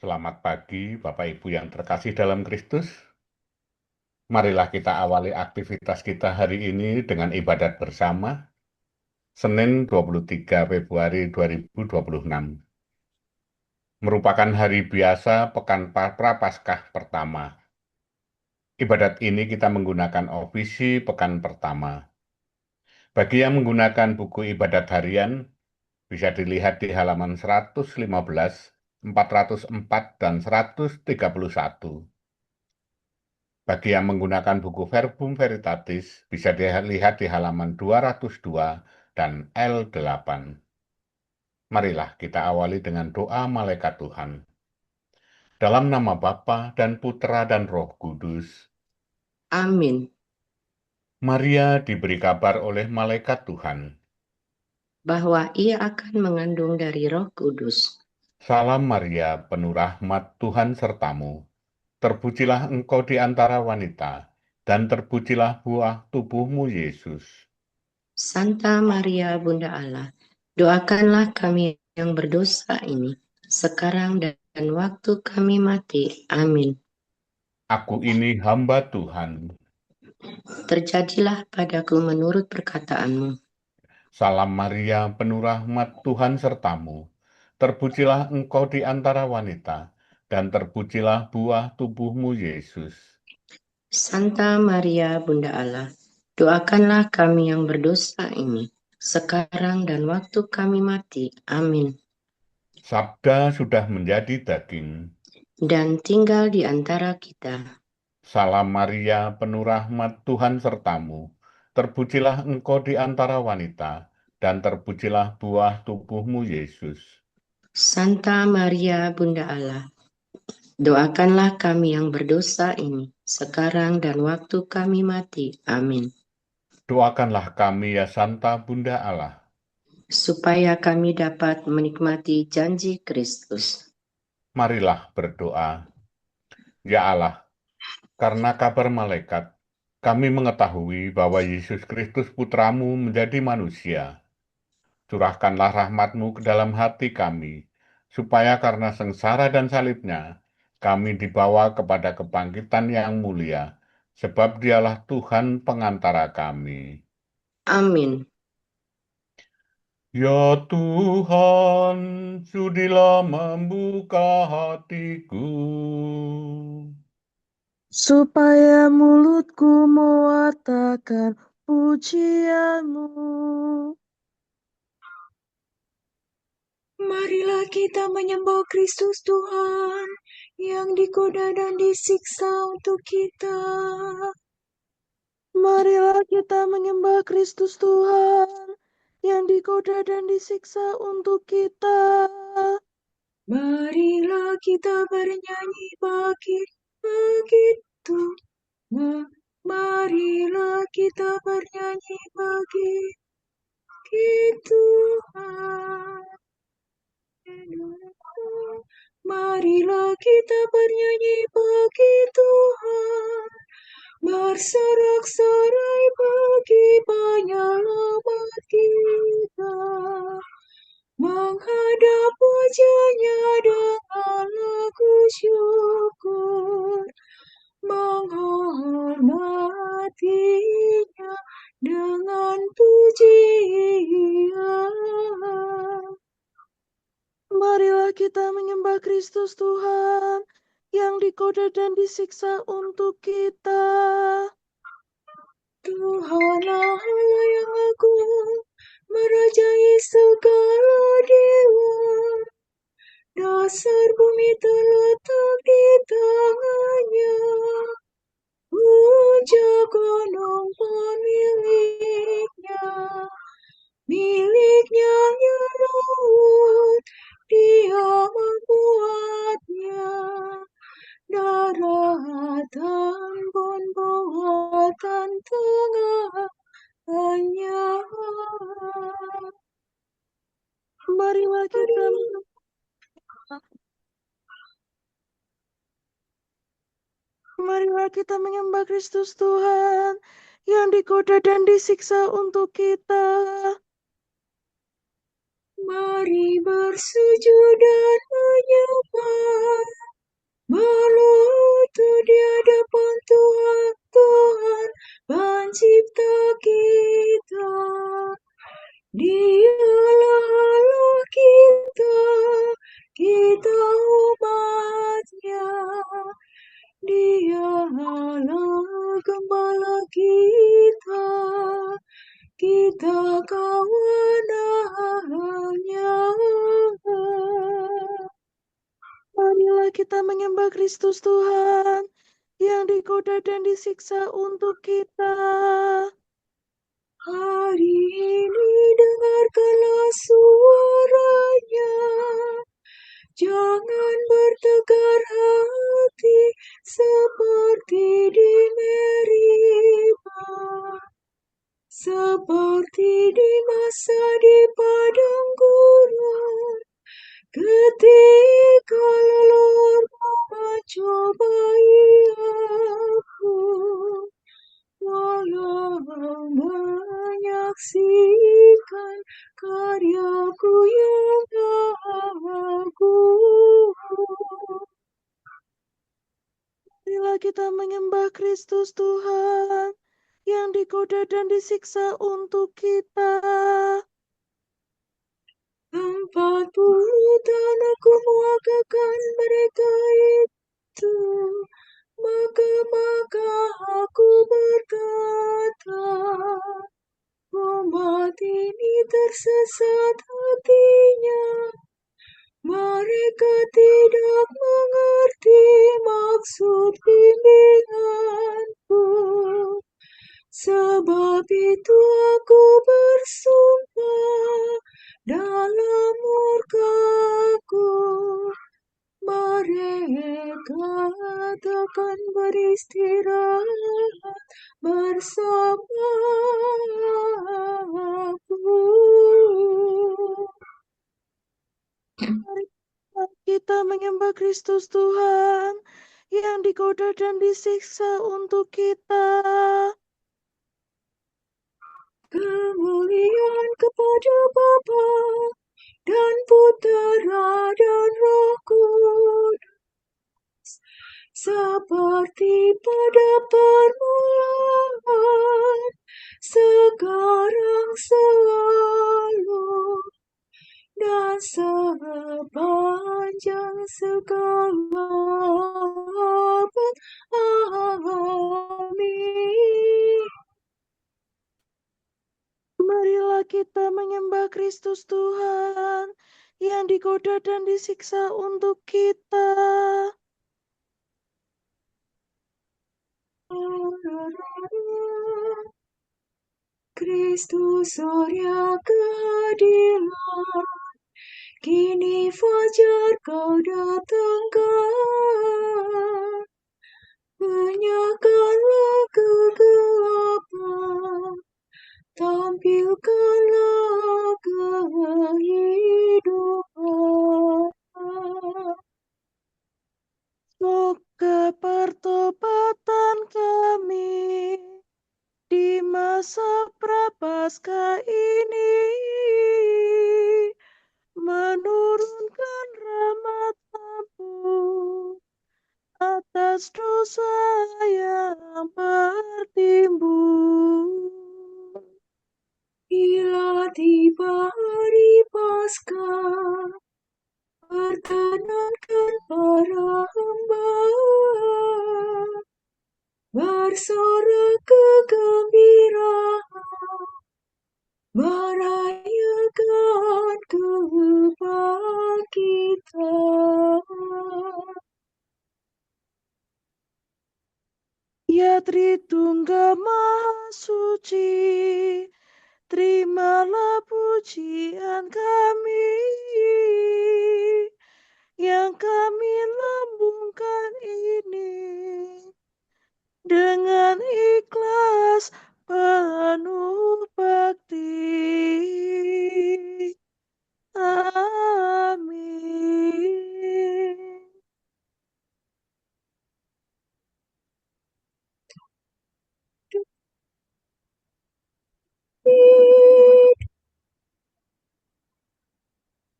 Selamat pagi, Bapak Ibu yang terkasih dalam Kristus. Marilah kita awali aktivitas kita hari ini dengan ibadat bersama, Senin 23 Februari 2026. Merupakan hari biasa Pekan Prapaskah pertama. Ibadat ini kita menggunakan ofisi Pekan pertama. Bagi yang menggunakan buku ibadat harian, bisa dilihat di halaman 115, 404, dan 131. Bagi yang menggunakan buku Verbum Veritatis, bisa dilihat di halaman 202 dan L8. Marilah kita awali dengan doa malaikat Tuhan. Dalam nama Bapa dan Putra dan Roh Kudus. Amin. Maria diberi kabar oleh malaikat Tuhan. Bahwa ia akan mengandung dari Roh Kudus. Salam Maria, penuh rahmat Tuhan sertamu. Terpujilah engkau di antara wanita, dan terpujilah buah tubuhmu Yesus. Santa Maria Bunda Allah, doakanlah kami yang berdosa ini, sekarang dan waktu kami mati. Amin. Aku ini hamba Tuhan. Terjadilah padaku menurut perkataanmu. Salam Maria, penuh rahmat Tuhan sertamu. Terpujilah engkau di antara wanita, dan terpujilah buah tubuhmu Yesus. Santa Maria Bunda Allah, doakanlah kami yang berdosa ini, sekarang dan waktu kami mati. Amin. Sabda sudah menjadi daging. Dan tinggal di antara kita. Salam Maria, penuh rahmat Tuhan sertamu. Terpujilah engkau di antara wanita, dan terpujilah buah tubuhmu Yesus. Santa Maria Bunda Allah, doakanlah kami yang berdosa ini, sekarang dan waktu kami mati. Amin. Doakanlah kami ya Santa Bunda Allah. Supaya kami dapat menikmati janji Kristus. Marilah berdoa. Ya Allah, karena kabar malaikat, kami mengetahui bahwa Yesus Kristus Putramu menjadi manusia. Curahkanlah rahmat-Mu ke dalam hati kami, supaya karena sengsara dan salibnya, kami dibawa kepada kebangkitan yang mulia, sebab dialah Tuhan pengantara kami. Amin. Ya Tuhan, sudilah membuka hatiku, supaya mulutku mewatakan pujianmu. Marilah kita menyembah Kristus Tuhan yang digoda dan disiksa untuk kita. Marilah kita menyembah Kristus Tuhan yang digoda dan disiksa untuk kita. Marilah kita bernyanyi begitu. Marilah kita bernyanyi bagi Tuhan. Marilah kita bernyanyi bagi Tuhan, bersorak-sorai bagi penyelamat kita, menghadap wajah-Nya dengan lagu syukur, menghormati-Nya dengan pujian. Marilah kita menyembah Kristus Tuhan yang digoda dan disiksa untuk kita. Tuhan Allah yang agung, merajai segala dewa. Dasar bumi terletak di tangan-Nya. Puja gunung pun milik-Nya. Milik-Nya laut, Dia membuatnya. Daratan pun buatan tangan-Nya. Marilah kita menyembah Kristus Tuhan yang digoda dan disiksa untuk kita. Mari bersujud dan menyembah Dialah Allah kita umatnya. Dialah Gembala kita kawanannya. Marilah kita menyembah Kristus Tuhan yang digoda dan disiksa untuk kita. Hari ini dengarkanlah suaranya. Jangan bertegar hati seperti di Meribah, seperti di masa di padang gurun, ketika leluhurmu mencobai aku, walau menyaksikan karyaku yang agung. Marilah kita menyembah Kristus Tuhan yang digoda dan disiksa untuk kita. 40 aku muakakan mereka itu, maka aku berkata, umat ini tersesat hatinya, mereka tidak mengerti maksud bimbinganku. Sebab itu aku bersumpah dalam murkaku, mereka takkan beristirahat bersamaku. Marilah kita menyembah Kristus Tuhan yang digoda dan disiksa untuk kita. Kemuliaan kepada Bapa dan Putera dan Roh Kudus, seperti pada permulaan, sekarang selalu, dan sepanjang segala abad. Amin. Marilah kita menyembah Kristus Tuhan yang digoda dan disiksa untuk kita. Kristus surya keadilan, kini fajar kau datangkan. Menyalakanlah kegelapan, tampilkanlah kehidupan. Semoga pertobatan kami di masa prapaskah ini menurunkan rahmat ampun atas dosa yang bertimbun. Bila tiba hari Paskah, perkenankan para hamba bersorak kegembiraan, merayakan kebangkitan. Ya Tritunggal Maha Suci, terimalah pujian kami yang kami lambungkan ini dengan ikhlas penuh bakti. Amin.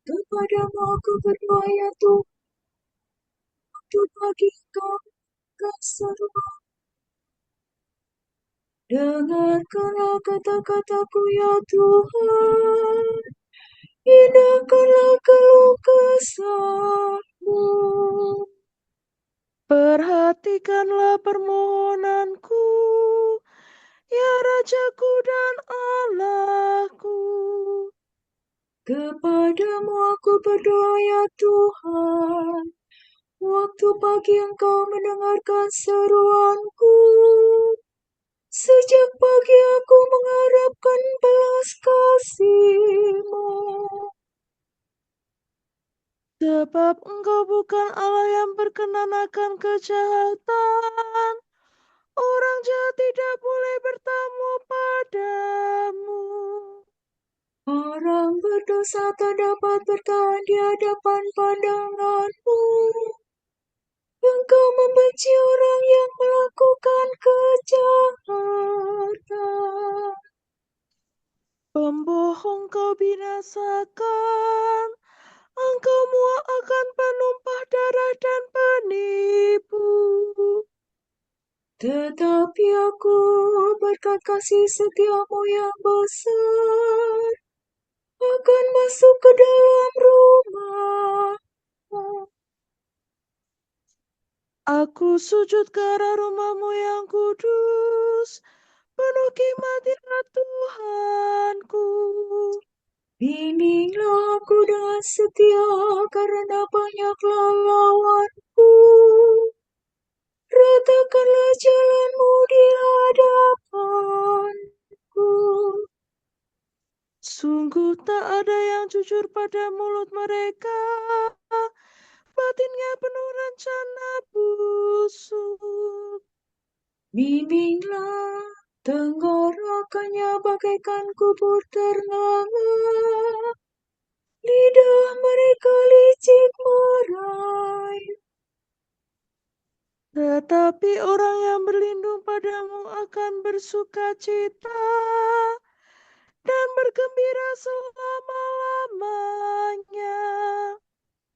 Kepadamu aku berdoa ya Tuhan, bagi kami keseruan. Dengarkanlah kata-kataku ya Tuhan, Dengarkanlah keluh kesahku. Perhatikanlah permohonanku, ya Rajaku dan Allahku. Kepadamu aku berdoa ya Tuhan. Waktu pagi Engkau mendengarkan seruanku. Sejak pagi aku mengharapkan belas kasih-Mu. Sebab Engkau bukan Allah yang berkenan akan kejahatan. Orang jahat tidak boleh bertamu padamu. Orang berdosa tak dapat bertahan di hadapan pandangan-Mu. Engkau membenci orang yang melakukan kejahatan. Pembohong kau binasakan, engkau muak akan penumpah darah dan penipu. Tetapi aku berkat kasih setia-Mu yang besar akan masuk ke dalam rumah. Aku sujud ke arah rumah-Mu yang kudus, penuh hikmat ya Tuhanku. Bimbinglah aku dengan setia karena banyaklah lawanku. Ratakanlah jalan-Mu di hadapanku. Sungguh tak ada yang jujur pada mulut mereka, batinnya penuh rencana busuk. Bimbinglah tenggorokannya bagaikan kubur ternganga. Lidah mereka licik merayu. Tetapi orang yang berlindung padamu akan bersuka cita dan bergembira selama-lamanya.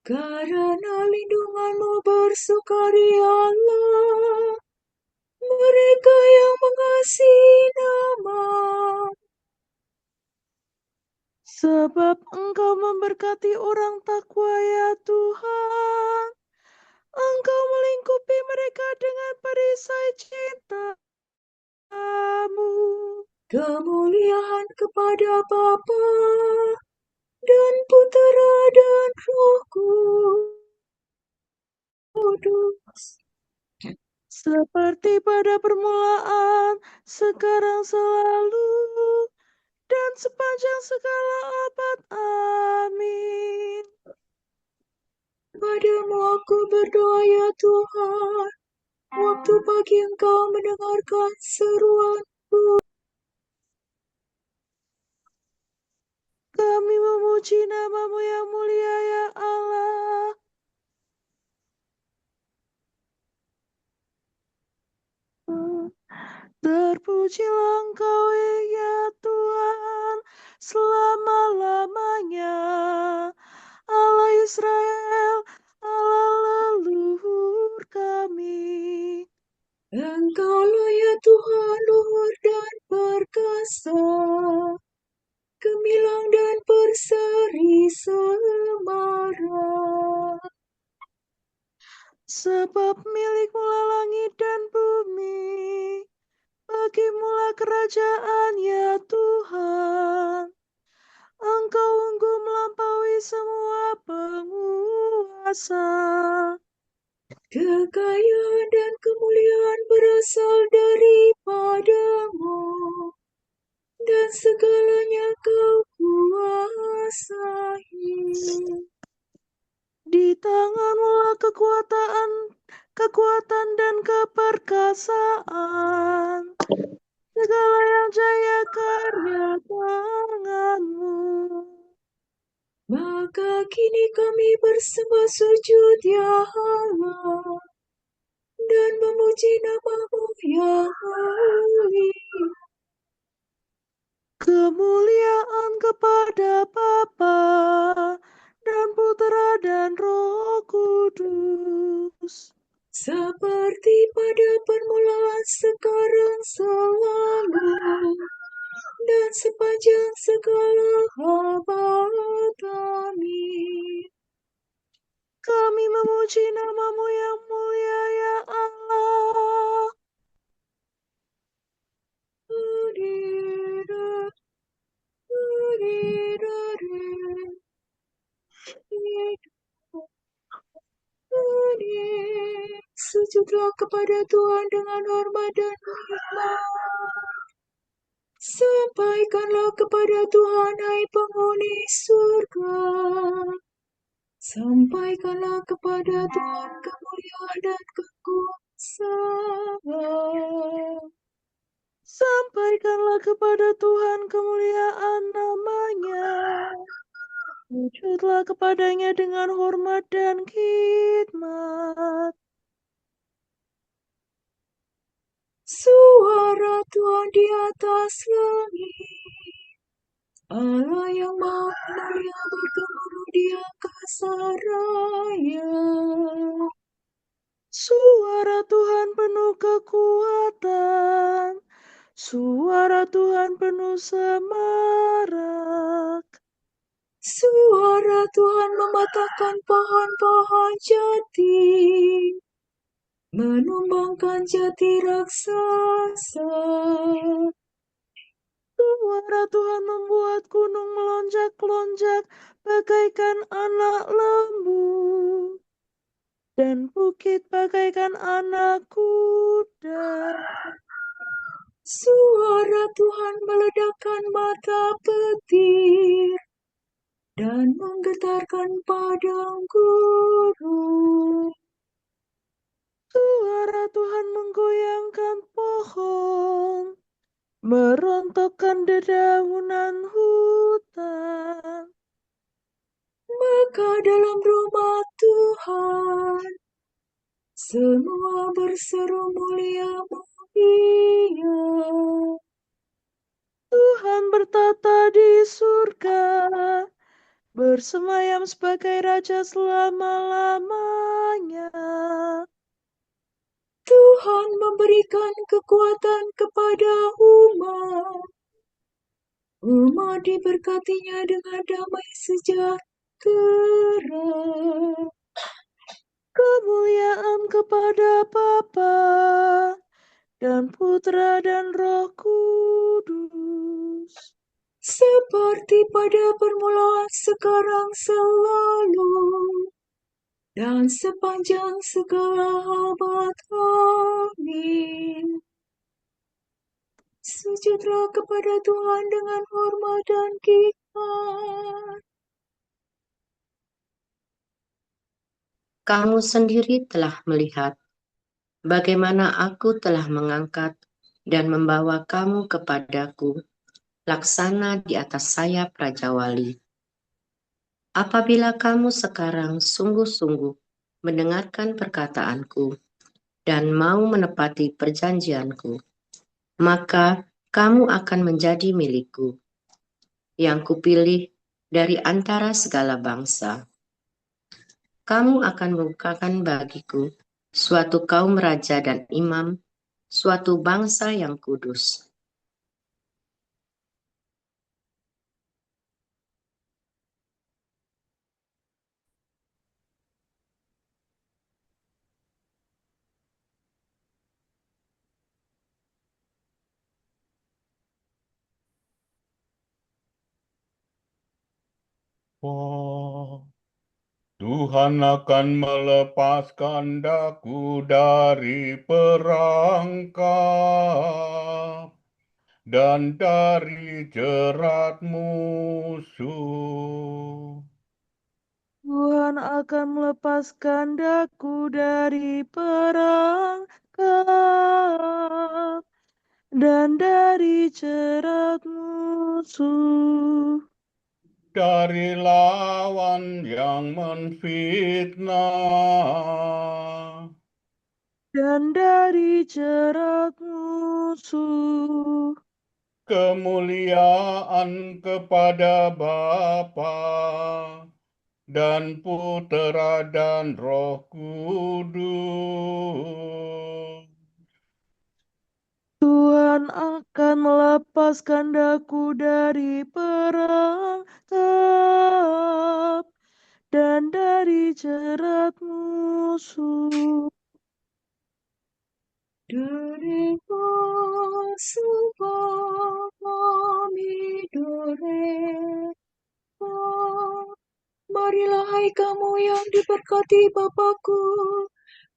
Karena lindungan-Mu bersukarialah mereka yang mengasihi nama-Mu. Sebab Engkau memberkati orang takwa ya Tuhan. Engkau melingkupi mereka dengan perisai cinta-Mu. Kemuliaan kepada Bapa dan Putera dan Roh Kudus. Seperti pada permulaan, sekarang selalu, dan sepanjang segala abad. Amin. Padamu aku berdoa ya Tuhan. Waktu pagi Engkau mendengarkan seruanku. Kami memuji nama-Mu yang mulia ya Allah. Terpujilah Engkau ya Tuhan selama-lamanya. Allah Israel, Allah leluhur kami. Engkaulah ya Tuhan luhur dan perkasa, gemilang dan berseri semarak. Sebab milik-Mu langit dan bumi, bagi-Mu kerajaan ya Tuhan. Engkau unggul melampaui semua penguasa. Kekayaan dan kemuliaan berasal daripada-Mu, dan segalanya Kau kuasai. Di tangan-Mu kekuatan dan keperkasaan. Segala yang jaya karya tangan-Mu. Maka kini kami bersembah sujud ya Allah, dan memuji nama-Mu yang mulia. Kemuliaan kepada Bapa dan Putera dan Roh Kudus. Seperti pada permulaan, sekarang, selalu, dan sepanjang segala abad. Amin. memuji nama-Mu yang mulia, ya Allah. Sujudlah kepada Tuhan dengan hormat dan hikmat. Sampaikanlah kepada Tuhan, hai penghuni surga. Sampaikanlah kepada Tuhan kemuliaan dan kekuasaan. Sampaikanlah kepada Tuhan kemuliaan nama-Nya. Sujudlah kepadanya dengan hormat dan khidmat. Suara Tuhan di atas langit. Allah yang maha mulia bergemuruh di angkasa raya. Suara Tuhan penuh kekuatan. Suara Tuhan penuh semarak. Suara Tuhan mematahkan pohon-pohon jati, menumbangkan jati raksasa. Suara Tuhan membuat gunung melonjak-lonjak bagaikan anak lembu, dan bukit bagaikan anak kuda. Suara Tuhan meledakkan mata petir dan menggetarkan padang gurun. Suara Tuhan menggoyangkan pohon, merontokkan dedaunan hutan. Maka dalam rumah Tuhan semua berseru mulia mulia. Tuhan bertata di surga, bersemayam sebagai Raja selama-lamanya. Tuhan memberikan kekuatan kepada umat. Umat diberkatinya dengan damai sejahtera. Kemuliaan kepada Bapa dan Putra dan Roh Kudus. Seperti pada permulaan, sekarang, selalu, dan sepanjang segala abad. Amin. Sujudlah kepada Tuhan dengan hormat dan khidmat. Kamu sendiri telah melihat bagaimana aku telah mengangkat dan membawa kamu kepadaku, laksana di atas sayap Raja Wali. Apabila kamu sekarang sungguh-sungguh mendengarkan perkataanku dan mau menepati perjanjianku, maka kamu akan menjadi milikku, yang kupilih dari antara segala bangsa. Kamu akan membukakan bagiku suatu kaum raja dan imam, suatu bangsa yang kudus. Oh, Tuhan akan melepaskan daku dari perangkap dan dari jerat musuh. Tuhan akan melepaskan daku dari perangkap dan dari jerat musuh. Dari lawan yang menfitnah, Dan dari jerat musuh. kemuliaan kepada Bapa dan Putera dan Roh Kudus. Tuhan akan melepaskan daku dari perangkap dan dari jerat musuh. Dereva subami dereva. Marilah hai kamu yang diberkati Bapa-Ku,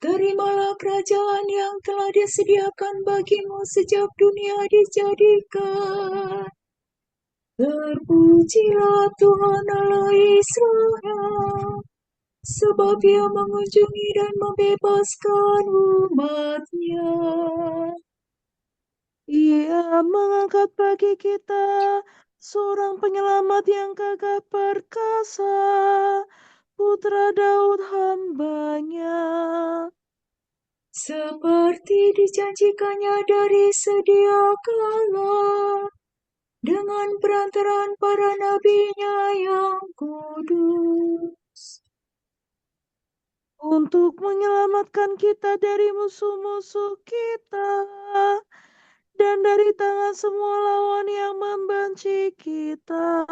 terimalah kerajaan yang telah disediakan bagimu sejak dunia dijadikan. Terpujilah Tuhan Allah Israel, sebab Ia mengunjungi dan membebaskan umat-Nya. Ia mengangkat bagi kita seorang penyelamat yang gagah perkasa, putra Daud hamba-Nya. Seperti dijanjikannya dari sedia kala, dengan perantaraan para nabi-Nya yang kudus, untuk menyelamatkan kita dari musuh-musuh kita dan dari tangan semua lawan yang membenci kita,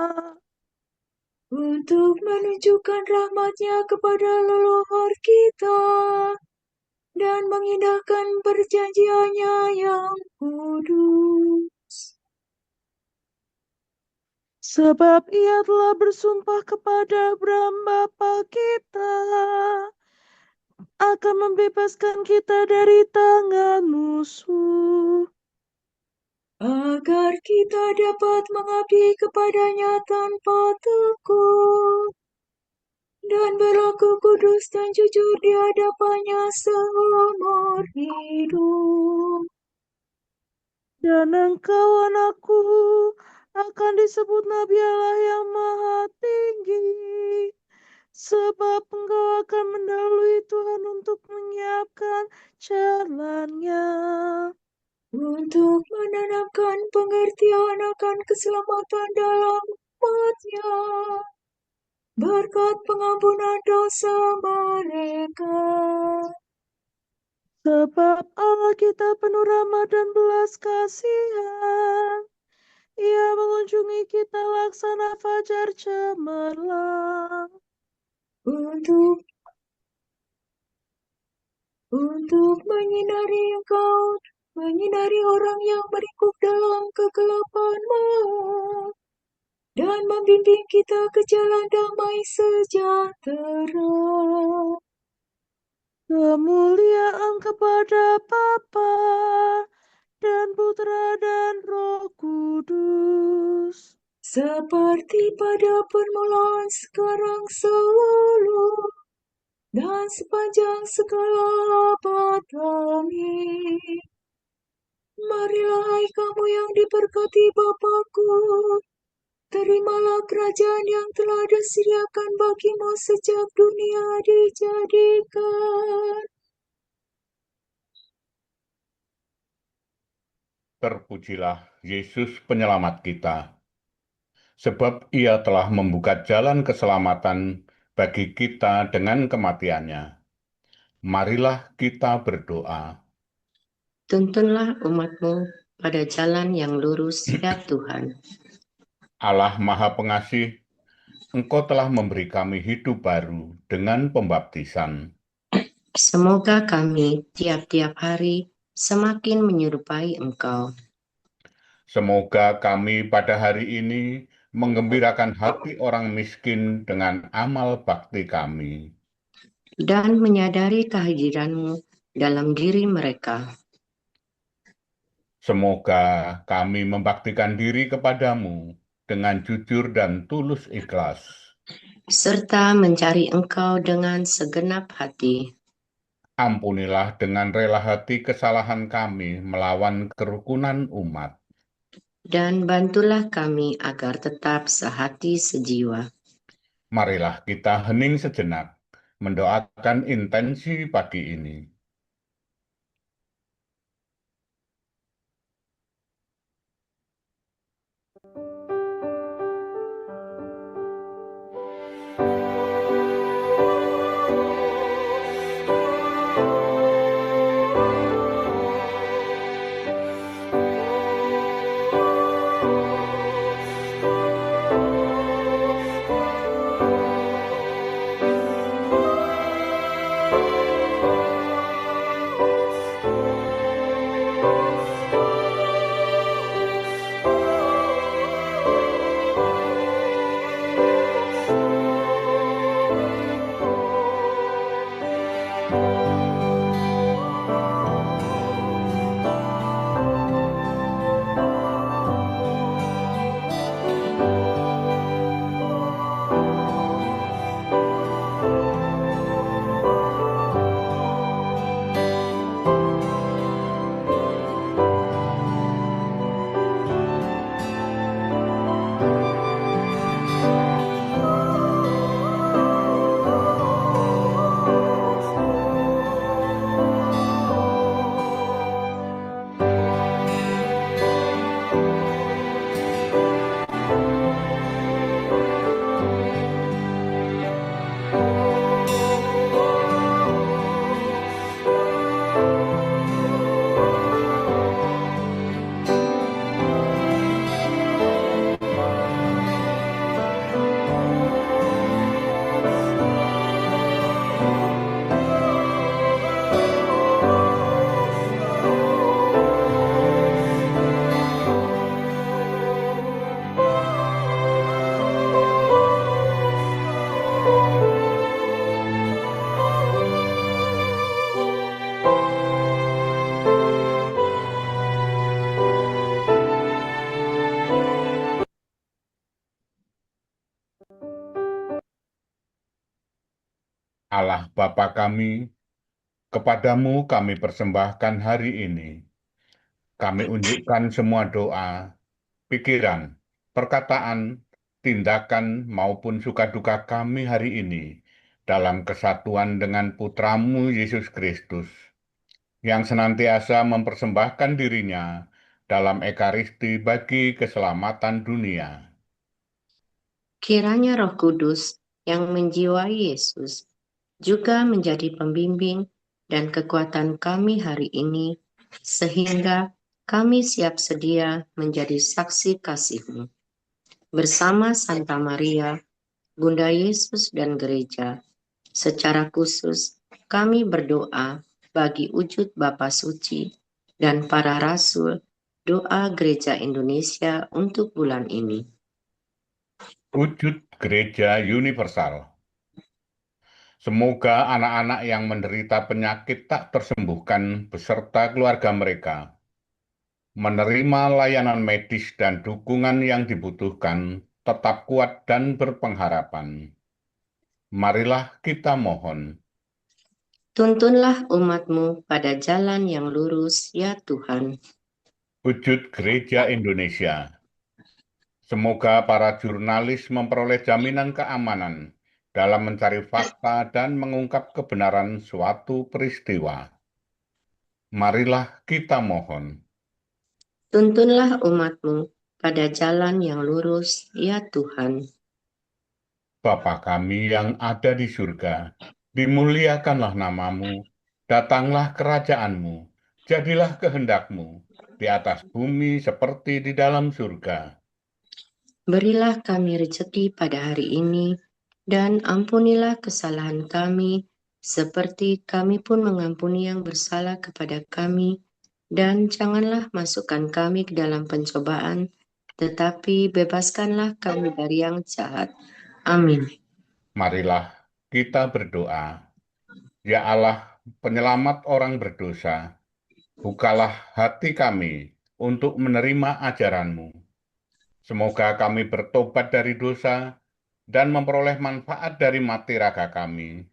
untuk menunjukkan rahmat-Nya kepada leluhur kita dan mengindahkan perjanjian-Nya yang kudus. sebab Ia telah bersumpah kepada Abraham bapa kita akan membebaskan kita dari tangan musuh, Agar kita dapat mengabdi kepada-Nya tanpa tekun dan berlaku kudus dan jujur di hadapan-Nya seumur hidup. dan engkau anakku akan disebut Nabi Allah yang Maha Tinggi, sebab engkau akan mendahului Tuhan untuk menyiapkan jalan-Nya, Untuk menanamkan pengertian akan keselamatan dalam umat-Nya, berkat pengampunan dosa mereka. sebab Allah kita penuh rahmat dan belas kasihan. Ia mengunjungi kita laksana fajar cemerlang, Untuk menyinari engkau, menyinari orang yang meringkuk dalam kegelapan maut, dan membimbing kita ke jalan damai sejahtera. kemuliaan kepada Bapa dan Putra dan Roh Kudus, Seperti pada permulaan, sekarang, selalu, dan sepanjang segala abad. Amin. Marilah hai kamu yang diberkati Bapa-Ku, terimalah kerajaan yang telah disediakan bagimu sejak dunia dijadikan. Terpujilah Yesus penyelamat kita, sebab Ia telah membuka jalan keselamatan bagi kita dengan kematian-Nya. Marilah kita berdoa. Tuntunlah umat-Mu pada jalan yang lurus, ya Tuhan. Allah Maha Pengasih, Engkau telah memberi kami hidup baru dengan pembaptisan. Semoga kami tiap-tiap hari semakin menyerupai Engkau, Semoga kami pada hari ini menggembirakan hati orang miskin dengan amal bakti kami. dan menyadari kehadiran-Mu dalam diri mereka. Semoga kami membaktikan diri kepadamu dengan jujur dan tulus ikhlas. Serta mencari Engkau dengan segenap hati. Ampunilah dengan rela hati kesalahan kami melawan kerukunan umat. Dan bantulah kami agar tetap sehati sejiwa. Marilah kita hening sejenak, mendoakan intensi pagi ini. Allah Bapa kami, kepadamu kami persembahkan hari ini. Kami unjukkan semua doa, pikiran, perkataan, tindakan, maupun suka duka kami hari ini dalam kesatuan dengan Putramu Yesus Kristus, yang senantiasa mempersembahkan dirinya dalam Ekaristi bagi keselamatan dunia. Kiranya Roh Kudus yang menjiwai Yesus juga menjadi pembimbing dan kekuatan kami hari ini, sehingga kami siap sedia menjadi saksi kasih-Mu. Bersama Santa Maria, Bunda Yesus dan Gereja, secara khusus kami berdoa bagi wujud Bapa Suci dan para rasul, doa Gereja Indonesia untuk bulan ini. Wujud Gereja Universal. Semoga anak-anak yang menderita penyakit tak tersembuhkan beserta keluarga mereka menerima layanan medis dan dukungan yang dibutuhkan, tetap kuat dan berpengharapan. Marilah kita mohon. Tuntunlah umat-Mu pada jalan yang lurus, ya Tuhan. Wujud Gereja Indonesia. Semoga para jurnalis memperoleh jaminan keamanan dalam mencari fakta dan mengungkap kebenaran suatu peristiwa. Marilah kita mohon. Tuntunlah umat-Mu pada jalan yang lurus, ya Tuhan. Bapa kami yang ada di surga, dimuliakanlah nama-Mu, datanglah kerajaan-Mu, jadilah kehendak-Mu di atas bumi seperti di dalam surga. Berilah kami rezeki pada hari ini, dan ampunilah kesalahan kami, seperti kami pun mengampuni yang bersalah kepada kami, dan janganlah masukkan kami ke dalam pencobaan, tetapi bebaskanlah kami dari yang jahat. Amin. Marilah kita berdoa. Ya Allah, penyelamat orang berdosa, bukalah hati kami untuk menerima ajaran-Mu. Semoga kami bertobat dari dosa dan memperoleh manfaat dari mati raga kami.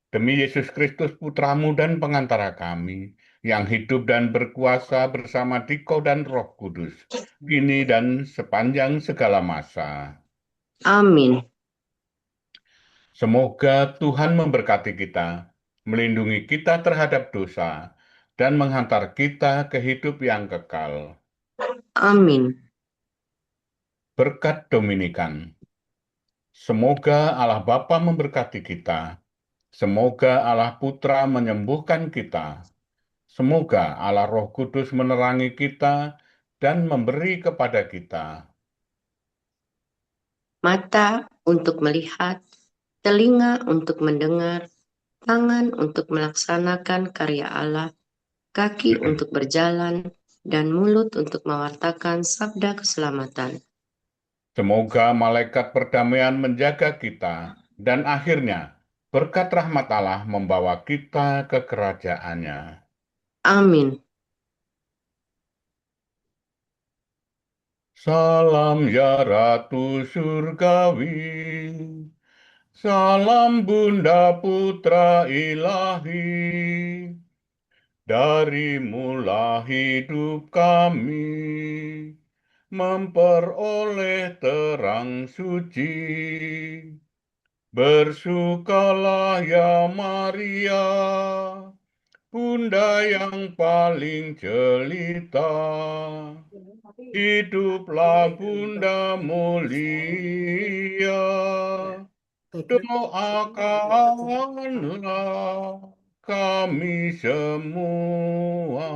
Demi Yesus Kristus Putra-Mu dan pengantara kami, yang hidup dan berkuasa bersama Dikau dan Roh Kudus, kini dan sepanjang segala masa. Amin. Semoga Tuhan memberkati kita, melindungi kita terhadap dosa, dan menghantar kita ke hidup yang kekal. Amin. Berkat Dominikan. Semoga Allah Bapa memberkati kita. Semoga Allah Putra menyembuhkan kita. Semoga Allah Roh Kudus menerangi kita dan memberi kepada kita Mata untuk melihat, telinga untuk mendengar, tangan untuk melaksanakan karya Allah, kaki untuk berjalan, dan mulut untuk mewartakan sabda keselamatan. Semoga malaikat perdamaian menjaga kita, dan akhirnya berkat rahmat Allah membawa kita ke kerajaannya. Amin. Salam ya Ratu Surgawi, salam Bunda Putra Ilahi, darimulah hidup kami, memperoleh terang suci. Bersukalah ya Maria, Bunda yang paling jelita. Hiduplah Bunda mulia, doakanlah kami semua.